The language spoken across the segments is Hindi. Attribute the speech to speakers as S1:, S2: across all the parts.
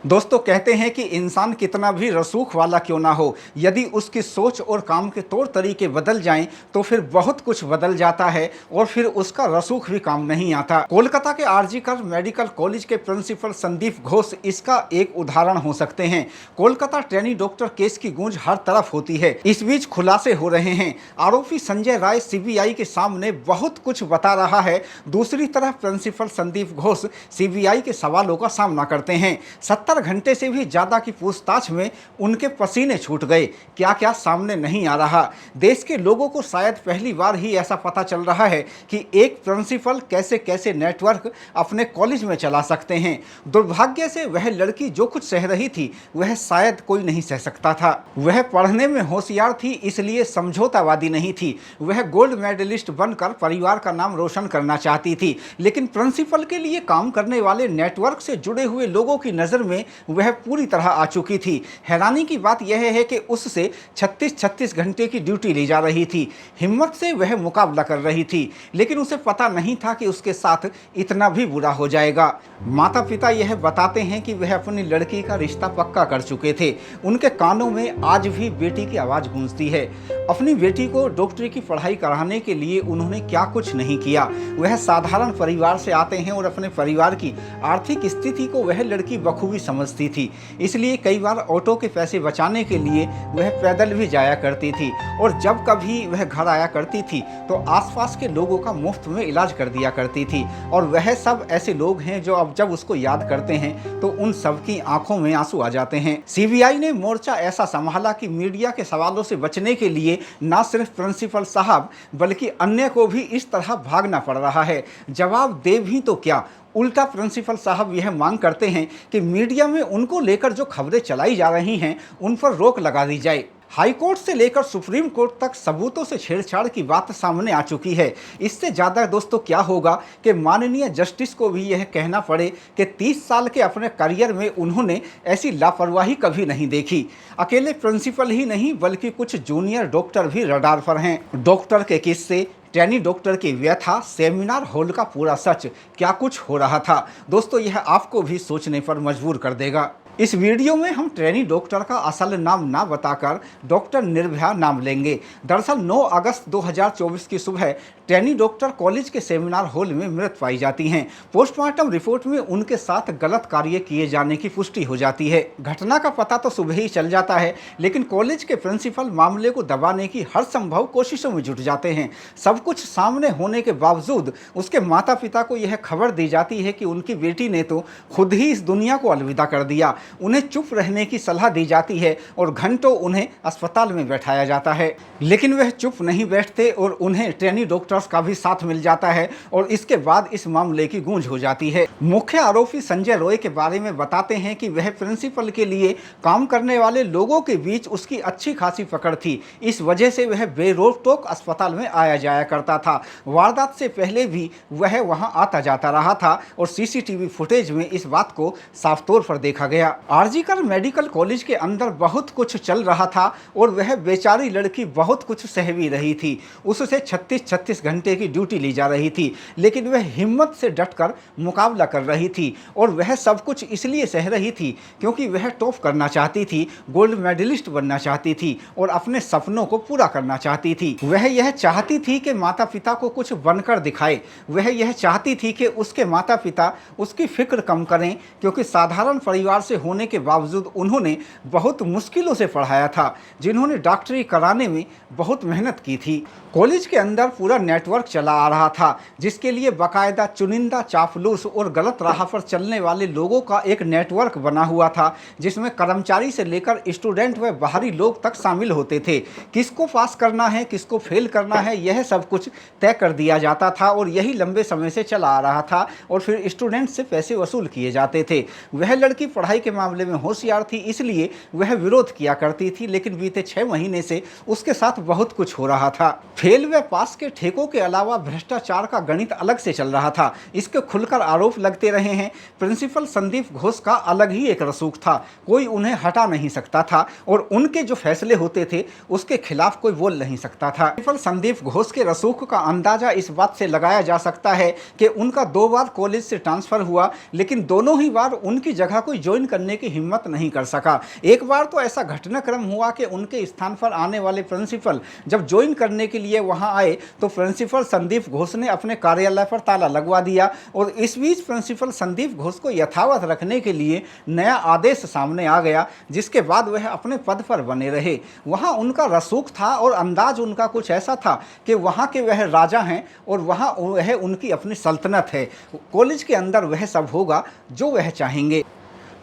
S1: दोस्तों कहते हैं कि इंसान कितना भी रसूख वाला क्यों ना हो, यदि उसकी सोच और काम के तौर तरीके बदल जाएं तो फिर बहुत कुछ बदल जाता है और फिर उसका रसूख भी काम नहीं आता। कोलकाता के आरजीकर मेडिकल कॉलेज के प्रिंसिपल संदीप घोष इसका एक उदाहरण हो सकते हैं। कोलकाता ट्रेनी डॉक्टर केस की गूंज हर तरफ होती है। इस बीच खुलासे हो रहे हैं। आरोपी संजय राय सीबीआई के सामने बहुत कुछ बता रहा है, दूसरी तरफ प्रिंसिपल संदीप घोष सीबीआई के सवालों का सामना करते हैं। 70 घंटे से भी ज्यादा की पूछताछ में उनके पसीने छूट गए। क्या क्या सामने नहीं आ रहा। देश के लोगों को शायद पहली बार ही ऐसा पता चल रहा है कि एक प्रिंसिपल कैसे कैसे नेटवर्क अपने कॉलेज में चला सकते हैं। दुर्भाग्य से वह लड़की जो कुछ सह रही थी वह शायद कोई नहीं सह सकता था। वह पढ़ने में होशियार थी, इसलिए समझौतावादी नहीं थी। वह गोल्ड मेडलिस्ट बनकर परिवार का नाम रोशन करना चाहती थी, लेकिन प्रिंसिपल के लिए काम करने वाले नेटवर्क से जुड़े हुए लोगों की नज़र में वह पूरी तरह आ चुकी थी। हैरानी की बात यह है कि उससे 36 घंटे की ड्यूटी ली जा रही थी। हिम्मत से वह मुकाबला कर रही थी, लेकिन उसे पता नहीं था कि उसके साथ इतना भी बुरा हो जाएगा। माता पिता यह बताते हैं कि वह अपनी लड़की का रिश्ता पक्का कर चुके थे। उनके कानों में आज भी बेटी की आवाज़ गूंजती है। अपनी बेटी को डॉक्टरी की पढ़ाई कराने के लिए उन्होंने क्या कुछ नहीं किया। वह साधारण परिवार से आते हैं और अपने परिवार की आर्थिक स्थिति को वह लड़की बखूबी समझती थी, इसलिए कई बार ऑटो के पैसे बचाने के लिए वह पैदल भी जाया करती थी और जब कभी वह घर आया करती थी तो आसपास के लोगों का मुफ्त में इलाज कर दिया करती थी। और वह सब ऐसे लोग हैं जो अब जब उसको याद करते हैं तो उन सब की आंखों में आंसू आ जाते हैं। सीबीआई ने मोर्चा ऐसा संभाला कि मीडिया के सवालों से बचने के लिए न सिर्फ प्रिंसिपल साहब बल्कि अन्य को भी इस तरह भागना पड़ रहा है। जवाब दे भी तो क्या, उल्टा प्रिंसिपल साहब यह मांग करते हैं कि मीडिया में उनको लेकर जो खबरें चलाई जा रही हैं उन पर रोक लगा दी जाए। हाई कोर्ट से लेकर सुप्रीम कोर्ट तक सबूतों से छेड़छाड़ की बात सामने आ चुकी है। इससे ज़्यादा दोस्तों क्या होगा कि माननीय जस्टिस को भी यह कहना पड़े कि 30 साल के अपने करियर में उन्होंने ऐसी लापरवाही कभी नहीं देखी। अकेले प्रिंसिपल ही नहीं बल्कि कुछ जूनियर डॉक्टर भी रडार पर हैं। डॉक्टर के किस्से, ट्रेनी डॉक्टर की व्यथा, सेमिनार हॉल का पूरा सच, क्या कुछ हो रहा था। दोस्तों यह आपको भी सोचने पर मजबूर कर देगा। इस वीडियो में हम ट्रेनी डॉक्टर का असल नाम ना बताकर डॉक्टर निर्भया नाम लेंगे। दरअसल 9 अगस्त 2024 की सुबह ट्रेनी डॉक्टर कॉलेज के सेमिनार हॉल में मृत पाई जाती हैं। पोस्टमार्टम रिपोर्ट में उनके साथ गलत कार्य किए जाने की पुष्टि हो जाती है। घटना का पता तो सुबह ही चल जाता है, लेकिन कॉलेज के प्रिंसिपल मामले को दबाने की हर संभव कोशिशों में जुट जाते हैं। सब कुछ सामने होने के बावजूद उसके माता पिता को यह खबर दी जाती है कि उनकी बेटी ने तो खुद ही इस दुनिया को अलविदा कर दिया। उन्हें चुप रहने की सलाह दी जाती है और घंटों उन्हें अस्पताल में बैठाया जाता है, लेकिन वह चुप नहीं बैठते और उन्हें ट्रेनी डॉक्टर्स का भी साथ मिल जाता है और इसके बाद इस मामले की गूंज हो जाती है। मुख्य आरोपी संजय रॉय के बारे में बताते हैं कि वह प्रिंसिपल के लिए काम करने वाले लोगों के बीच उसकी अच्छी खासी पकड़ थी। इस वजह से वह बेरोक टोक अस्पताल में आया जाया करता था। वारदात से पहले भी वह वहां आता जाता रहा था और सीसीटीवी फुटेज में इस बात को साफ तौर पर देखा गया। आरजीकर मेडिकल कॉलेज के अंदर बहुत कुछ चल रहा था और वह बेचारी लड़की बहुत कुछ सह भी रही थी। उससे 36 घंटे की ड्यूटी ली जा रही थी, लेकिन वह हिम्मत से डटकर मुकाबला कर रही थी और वह सब कुछ इसलिए सह रही थी क्योंकि वह टॉप करना चाहती थी, गोल्ड मेडलिस्ट बनना चाहती थी और अपने सपनों को पूरा करना चाहती थी। वह यह चाहती थी कि माता पिता को कुछ बनकर दिखाए। वह यह चाहती थी कि उसके माता पिता उसकी फिक्र कम करें, क्योंकि साधारण परिवार से होने के बावजूद उन्होंने बहुत मुश्किलों से पढ़ाया था, जिन्होंने डॉक्टरी कराने में बहुत मेहनत की थी। कॉलेज के अंदर पूरा नेटवर्क चला आ रहा था, जिसके लिए बाकायदा चुनिंदा, चापलूस और गलत राह पर चलने वाले लोगों का एक नेटवर्क बना हुआ था, जिसमें कर्मचारी से लेकर स्टूडेंट व बाहरी लोग तक शामिल होते थे। किसको पास करना है, किसको फेल करना है, यह सब कुछ तय कर दिया जाता था और यही लंबे समय से चला आ रहा था और फिर स्टूडेंट से पैसे वसूल किए जाते थे। वह लड़की पढ़ाई के मामले में होशियार थी, इसलिए वह विरोध किया करती थी, लेकिन बीते 6 महीने से उसके साथ बहुत कुछ हो रहा था। फेल व पास के ठेकों के अलावा भ्रष्टाचार का गणित अलग से चल रहा था। इसके खुलकर आरोप लगते रहे हैं। प्रिंसिपल संदीप घोष का अलग ही एक रसूख था, कोई उन्हें हटा नहीं सकता था और उनके जो फैसले होते थे उसके खिलाफ कोई बोल नहीं सकता था। प्रिंसिपल संदीप घोष के रसूख रसूख का अंदाज़ा इस बात से लगाया जा सकता है कि उनका 2 बार कॉलेज से ट्रांसफ़र हुआ, लेकिन दोनों ही बार उनकी जगह कोई ज्वाइन करने की हिम्मत नहीं कर सका। एक बार तो ऐसा घटनाक्रम हुआ कि उनके स्थान पर आने वाले प्रिंसिपल जब ज्वाइन करने के लिए वहां आए तो प्रिंसिपल संदीप घोष ने अपने कार्यालय पर ताला लगवा दिया और इस बीच प्रिंसिपल संदीप घोष को यथावत रखने के लिए नया आदेश सामने आ गया, जिसके बाद वह अपने पद पर बने रहे। वहां उनका रसूख था और अंदाज उनका कुछ ऐसा था कि वहां के वह राजा हैं और वहां वह उनकी अपनी सल्तनत है। कॉलेज के अंदर वह सब होगा जो वह चाहेंगे।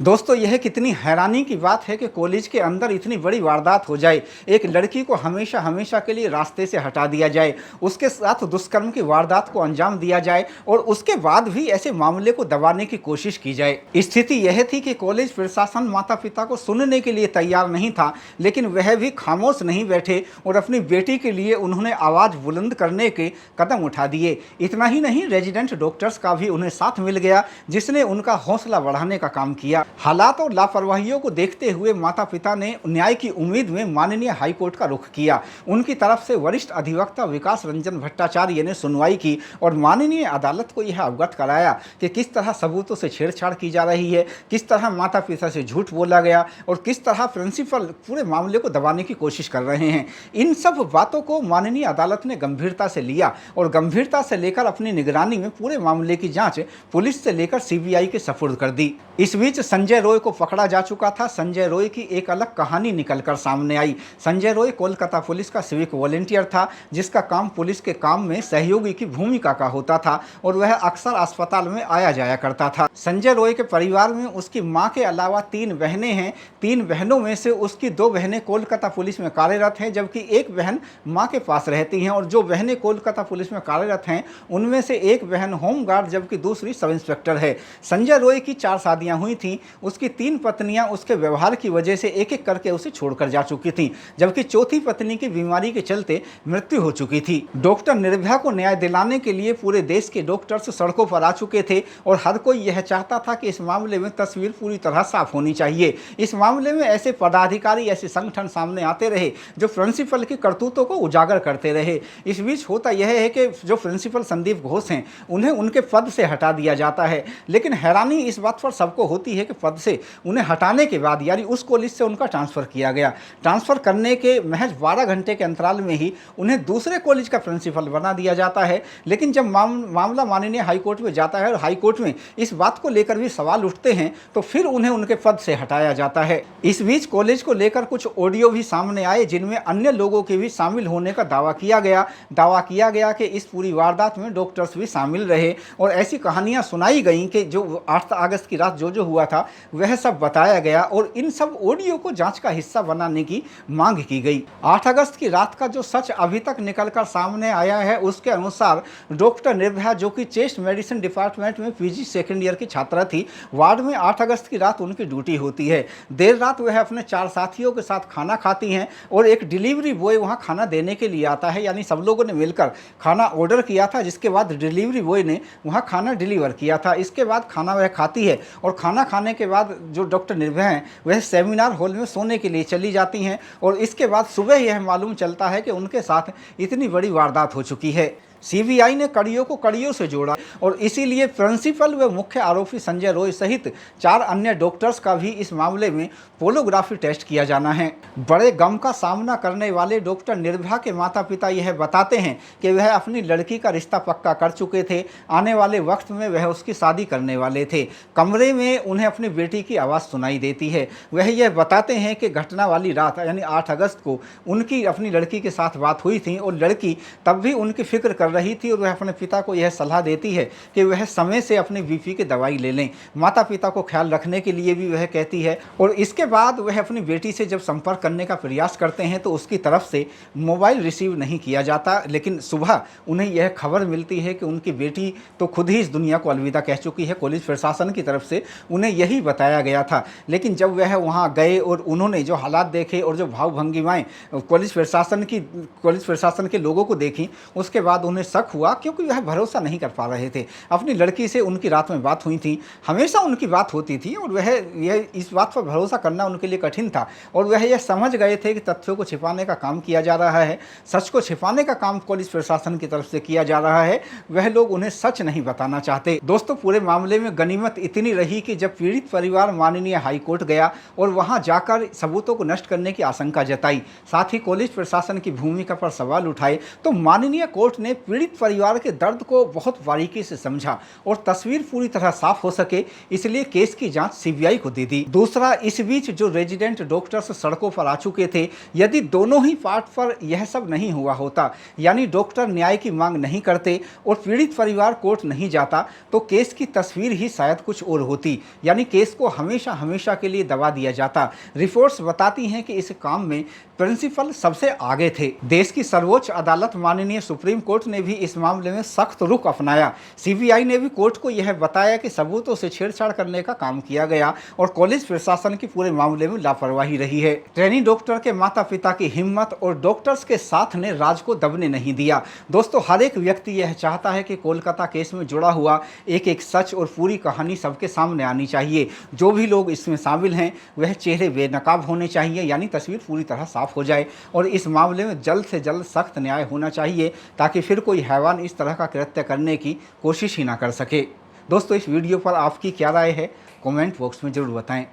S1: दोस्तों, यह कितनी हैरानी की बात है कि कॉलेज के अंदर इतनी बड़ी वारदात हो जाए, एक लड़की को हमेशा हमेशा के लिए रास्ते से हटा दिया जाए, उसके साथ दुष्कर्म की वारदात को अंजाम दिया जाए और उसके बाद भी ऐसे मामले को दबाने की कोशिश की जाए। स्थिति यह थी कि कॉलेज प्रशासन माता पिता को सुनने के लिए तैयार नहीं था, लेकिन वह भी खामोश नहीं बैठे और अपनी बेटी के लिए उन्होंने आवाज़ बुलंद करने के कदम उठा दिए। इतना ही नहीं, रेजिडेंट डॉक्टर्स का भी उन्हें साथ मिल गया, जिसने उनका हौसला बढ़ाने का काम किया। हालात और लापरवाहियों को देखते हुए माता पिता ने न्याय की उम्मीद में माननीय हाईकोर्ट का रुख किया। उनकी तरफ से वरिष्ठ अधिवक्ता विकास रंजन भट्टाचार्य ने सुनवाई की और माननीय अदालत को यह अवगत कराया कि किस तरह सबूतों से छेड़छाड़ की जा रही है, किस तरह माता पिता से झूठ बोला गया और किस तरह प्रिंसिपल पूरे मामले को दबाने की कोशिश कर रहे हैं। इन सब बातों को माननीय अदालत ने गंभीरता से लिया और गंभीरता से लेकर अपनी निगरानी में पूरे मामले की जाँच पुलिस से लेकर CBI के सपुर्द कर दी। इस बीच संजय रॉय को पकड़ा जा चुका था। संजय रॉय की एक अलग कहानी निकलकर सामने आई। संजय रॉय कोलकाता पुलिस का सिविक वॉलंटियर था, जिसका काम पुलिस के काम में सहयोगी की भूमिका का होता था और वह अक्सर अस्पताल में आया जाया करता था। संजय रॉय के परिवार में उसकी मां के अलावा 3 बहनें हैं। 3 बहनों में से उसकी 2 बहनें कोलकाता पुलिस में कार्यरत हैं, जबकि एक बहन मां के पास रहती हैं और जो बहनें कोलकाता पुलिस में कार्यरत हैं उनमें से एक बहन होमगार्ड जबकि दूसरी सब इंस्पेक्टर है। संजय रॉय की 4 शादियां हुई थीं। उसकी 3 पत्नियां उसके व्यवहार की वजह से एक एक करके उसे छोड़कर जा चुकी थीं, जबकि चौथी पत्नी की बीमारी के चलते मृत्यु हो चुकी थी। डॉक्टर निर्भया को न्याय दिलाने के लिए पूरे देश के डॉक्टर्स सड़कों पर आ चुके थे और हर कोई यह चाहता था कि इस मामले में तस्वीर पूरी तरह साफ होनी चाहिए। इस मामले में ऐसे पदाधिकारी, ऐसे संगठन सामने आते रहे जो प्रिंसिपल की करतूतों को उजागर करते रहे। इस बीच होता यह है कि जो प्रिंसिपल संदीप घोष हैं उन्हें उनके पद से हटा दिया जाता है, लेकिन हैरानी इस बात पर सबको होती है कि पद से उन्हें हटाने के बाद यानी उस कॉलेज से उनका ट्रांसफ़र किया गया। ट्रांसफ़र करने के महज 12 घंटे के अंतराल में ही उन्हें दूसरे कॉलेज का प्रिंसिपल बना दिया जाता है। लेकिन जब मामला माननीय हाईकोर्ट में जाता है और हाईकोर्ट में इस बात को लेकर भी सवाल उठते हैं तो फिर उन्हें उनके पद से हटाया जाता है। इस बीच कॉलेज को लेकर कुछ ऑडियो भी सामने आए जिनमें अन्य लोगों के भी शामिल होने का दावा किया गया कि इस पूरी वारदात में डॉक्टर्स भी शामिल रहे और ऐसी कहानियां सुनाई गई कि जो 8 अगस्त की रात जो हुआ था वह सब बताया गया और इन सब ऑडियो को जांच का हिस्सा बनाने की मांग की गई। 8 अगस्त की रात का जो सच अभी तक निकलकर सामने आया है उसके अनुसार डॉक्टर निर्भया, जो कि चेस्ट मेडिसिन डिपार्टमेंट में PG सेकेंड ईयर की छात्रा थी, वार्ड में 8 अगस्त की रात उनकी ड्यूटी होती है। देर रात वह अपने 4 साथियों के साथ खाना खाती हैं और एक डिलीवरी बॉय वहां खाना देने के लिए आता है, यानी सब लोगों ने मिलकर खाना ऑर्डर किया था, जिसके बाद डिलीवरी बॉय ने वहां खाना डिलीवर किया था। इसके बाद खाना वह खाती है और खाना खाने के बाद जो डॉक्टर निर्भया हैं वह सेमिनार हॉल में सोने के लिए चली जाती हैं और इसके बाद सुबह यह मालूम चलता है कि उनके साथ इतनी बड़ी वारदात हो चुकी है। CBI ने कड़ियों को कड़ियों से जोड़ा और इसीलिए प्रिंसिपल व मुख्य आरोपी संजय रॉय सहित 4 अन्य डॉक्टर्स का भी इस मामले में पोलोग्राफी टेस्ट किया जाना है। बड़े गम का सामना करने वाले डॉक्टर निर्भया के माता पिता यह बताते हैं कि वह अपनी लड़की का रिश्ता पक्का कर चुके थे। आने वाले वक्त में वह उसकी शादी करने वाले थे। कमरे में उन्हें अपनी बेटी की आवाज़ सुनाई देती है। वह यह बताते हैं कि घटना वाली रात यानी 8 अगस्त को उनकी अपनी लड़की के साथ बात हुई थी और लड़की तब भी उनकी फिक्र कर रही थी और वह अपने पिता को यह सलाह देती है कि वह समय से अपनी BP की दवाई ले लें। माता पिता को ख्याल रखने के लिए भी वह कहती है और इसके बाद वह अपनी बेटी से जब संपर्क करने का प्रयास करते हैं तो उसकी तरफ से मोबाइल रिसीव नहीं किया जाता। लेकिन सुबह उन्हें यह खबर मिलती है कि उनकी बेटी तो खुद ही इस दुनिया को अलविदा कह चुकी है। कॉलेज प्रशासन की तरफ से उन्हें यही बताया गया था। लेकिन जब वह वहाँ गए और उन्होंने जो हालात देखे और जो भाव भंगिमाएँ कॉलेज प्रशासन के लोगों को देखी, उसके बाद उन्हें उन्हें शक हुआ क्योंकि वह भरोसा नहीं कर पा रहे थे। अपनी लड़की से उनकी रात में बात हुई थी, हमेशा उनकी बात होती थी और वह यह इस बात पर भरोसा करना उनके लिए कठिन था और वह यह समझ गए थे कि तथ्यों को छिपाने का काम किया जा रहा है, सच को छिपाने का काम पुलिस प्रशासन की तरफ से किया जा रहा है। वह लोग उन्हें सच नहीं बताना चाहते। दोस्तों, पूरे मामले में गनीमत इतनी रही कि जब पीड़ित परिवार माननीय हाईकोर्ट गया और वहां जाकर सबूतों को नष्ट करने की आशंका जताई, साथ ही पुलिस प्रशासन की भूमिका पर सवाल उठाए, तो माननीय कोर्ट ने पीड़ित परिवार के दर्द को बहुत बारीकी से समझा और तस्वीर पूरी तरह साफ हो सके इसलिए केस की जांच सीबीआई को दे दी। दूसरा, इस बीच जो रेजिडेंट डॉक्टर्स सड़कों पर आ चुके थे, यदि दोनों ही पार्ट पर यह सब नहीं हुआ होता, यानी डॉक्टर न्याय की मांग नहीं करते और पीड़ित परिवार कोर्ट नहीं जाता, तो केस की तस्वीर ही शायद कुछ और होती, यानी केस को हमेशा हमेशा के लिए दबा दिया जाता। रिपोर्ट्स बताती हैं कि इस काम में प्रिंसिपल सबसे आगे थे। देश की सर्वोच्च अदालत माननीय सुप्रीम कोर्ट ने भी इस मामले में सख्त रुख अपनाया। सीबीआई ने भी कोर्ट को यह बताया कि सबूतों से छेड़छाड़ करने का काम किया गया और पुलिस प्रशासन की पूरे मामले में लापरवाही रही है। ट्रेनी डॉक्टर के माता पिता की हिम्मत और डॉक्टर्स के साथ ने राज को दबने नहीं दिया। दोस्तों, हर एक व्यक्ति यह चाहता है कि कोलकाता केस में जुड़ा हुआ एक एक सच और पूरी कहानी सबके सामने आनी चाहिए। जो भी लोग इसमें शामिल हैं वह चेहरे बेनकाब होने चाहिए, यानी तस्वीर पूरी तरह साफ हो जाए और इस मामले में जल्द से जल्द सख्त न्याय होना चाहिए ताकि फिर कोई हैवान इस तरह का कृत्य करने की कोशिश ही ना कर सके। दोस्तों, इस वीडियो पर आपकी क्या राय है, कमेंट बॉक्स में जरूर बताएं।